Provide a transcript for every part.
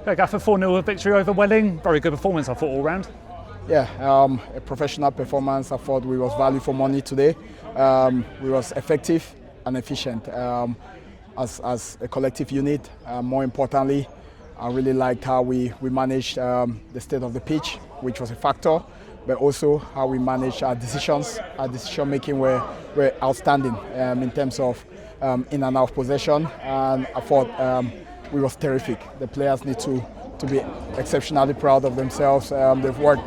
Yeah, Gaffer, 4-0 victory over Welling. Very good performance, I thought, all round. Yeah, a professional performance. I thought we was value for money today. We was effective and efficient as a collective unit. More importantly, I really liked how we managed the state of the pitch, which was a factor, but also how we managed our decisions. Our decision making were outstanding in terms of in and out of possession, and I thought we was terrific. The players need to be exceptionally proud of themselves. They've worked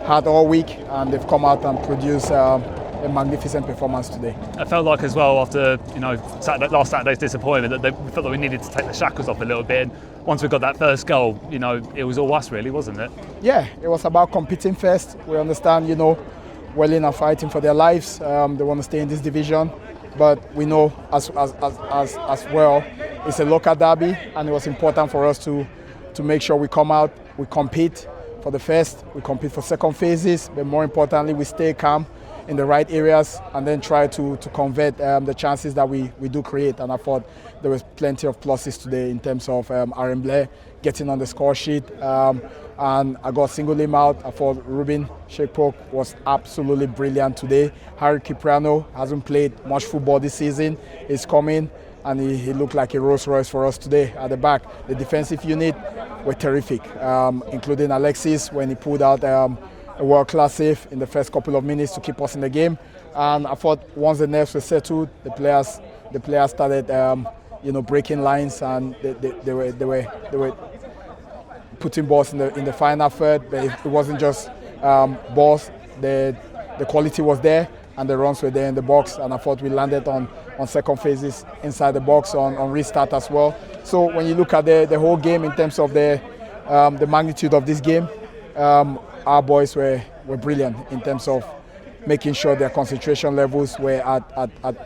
hard all week and they've come out and produced a magnificent performance today. I felt like as well after last Saturday's disappointment that we felt that we needed to take the shackles off a little bit. And once we got that first goal, it was all us really, wasn't it? Yeah, it was about competing first. We understand, Welling are fighting for their lives. They want to stay in this division, but we know as well it's a local derby, and it was important for us to make sure we come out, we compete for the first, we compete for second phases, but more importantly, we stay calm in the right areas and then try to convert the chances that we do create. And I thought there was plenty of pluses today in terms of Aaron Blair getting on the score sheet. And I got single him out. I thought Ruben Shekpok was absolutely brilliant today. Harry Kipriano hasn't played much football this season. He's coming and he looked like a Rolls Royce for us today at the back. The defensive unit were terrific, including Alexis when he pulled out a world-class save in the first couple of minutes to keep us in the game. And I thought once the nerves were settled, the players started breaking lines, and they were putting balls in the final third. But it wasn't just balls. The quality was there and the runs were there in the box, and I thought we landed on second phases inside the box on restart as well. So when you look at the whole game in terms of the magnitude of this game, our boys were brilliant in terms of making sure their concentration levels were at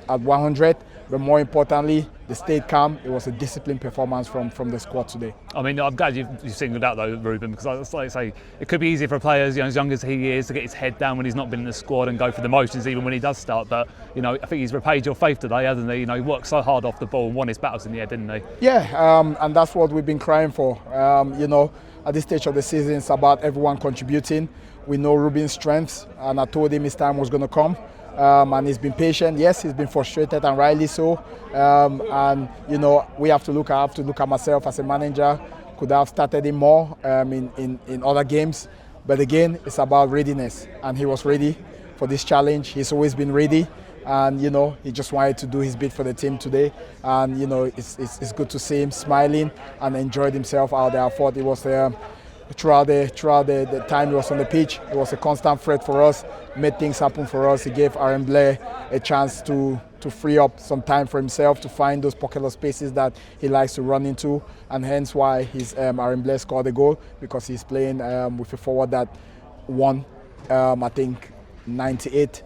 100, but more importantly, they stayed calm. It was a disciplined performance from the squad today. I mean, I'm glad you've singled out though, Ruben, because like I say, it could be easy for players, as young as he is, to get his head down when he's not been in the squad and go for the motions even when he does start. But I think he's repaid your faith today, hasn't he? He worked so hard off the ball and won his battles in the air, didn't he? Yeah, and that's what we've been crying for. At this stage of the season, it's about everyone contributing. We know Ruben's strengths, and I told him his time was going to come. And he's been patient. Yes, he's been frustrated, and rightly so. And we have to look. I have to look at myself as a manager. Could I have started him more in other games? But again, it's about readiness, and he was ready for this challenge. He's always been ready, and he just wanted to do his bit for the team today. And it's good to see him smiling and enjoyed himself out there. I thought it was. Throughout the time he was on the pitch, it was a constant threat for us, made things happen for us. He gave Aaron Blair a chance to free up some time for himself, to find those pocket of spaces that he likes to run into, and hence why Aaron Blair scored the goal, because he's playing with a forward that won, I think, 98%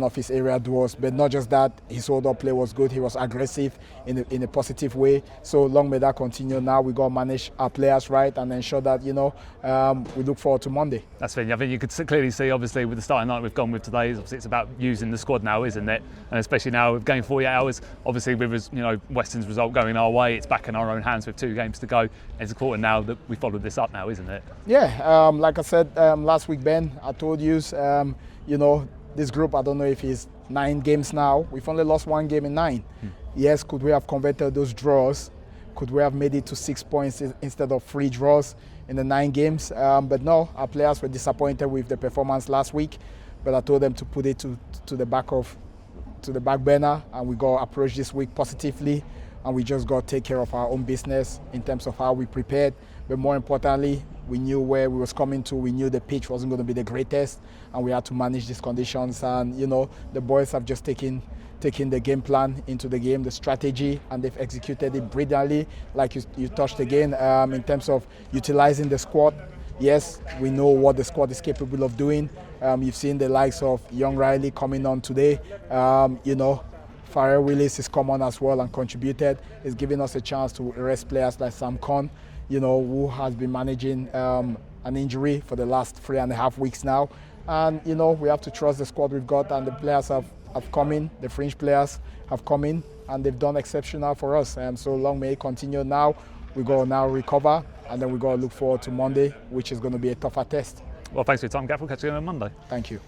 of his area duels. But not just that, his hold-up play was good. He was aggressive in a positive way. So long may that continue. Now we got to manage our players right and ensure that we look forward to Monday. That's it. I think you could clearly see, obviously, with the starting line we've gone with today, obviously it's about using the squad now, isn't it? And especially now with game 48 hours, obviously with Weston's result going our way, it's back in our own hands with 2 games to go. It's important now that we followed this up now, isn't it? Yeah, like I said last week, Ben, I told you, this group, I don't know if it's 9 games now. We've only lost 1 game in 9. Yes, could we have converted those draws? Could we have made it to 6 points instead of 3 draws in the 9 games? But no, our players were disappointed with the performance last week. But I told them to put it to the back burner, and we got to approach this week positively, and we just got to take care of our own business in terms of how we prepared. But more importantly, we knew where we was coming to. We knew the pitch wasn't going to be the greatest, and we had to manage these conditions. And the boys have just taken the game plan into the game, the strategy, and they've executed it brilliantly. Like you touched again in terms of utilizing the squad. Yes, we know what the squad is capable of doing. You've seen the likes of Young Riley coming on today. Pharrell Willis has come on as well and contributed. It's giving us a chance to arrest players like Sam Conn, who has been managing an injury for the last 3.5 weeks now. And, we have to trust the squad we've got, and the players have come in, the fringe players have come in, and they've done exceptional for us. So long may it continue now. We go now recover and then we got to look forward to Monday, which is going to be a tougher test. Well, thanks for your time, Gaffer. We'll catch you again on Monday. Thank you.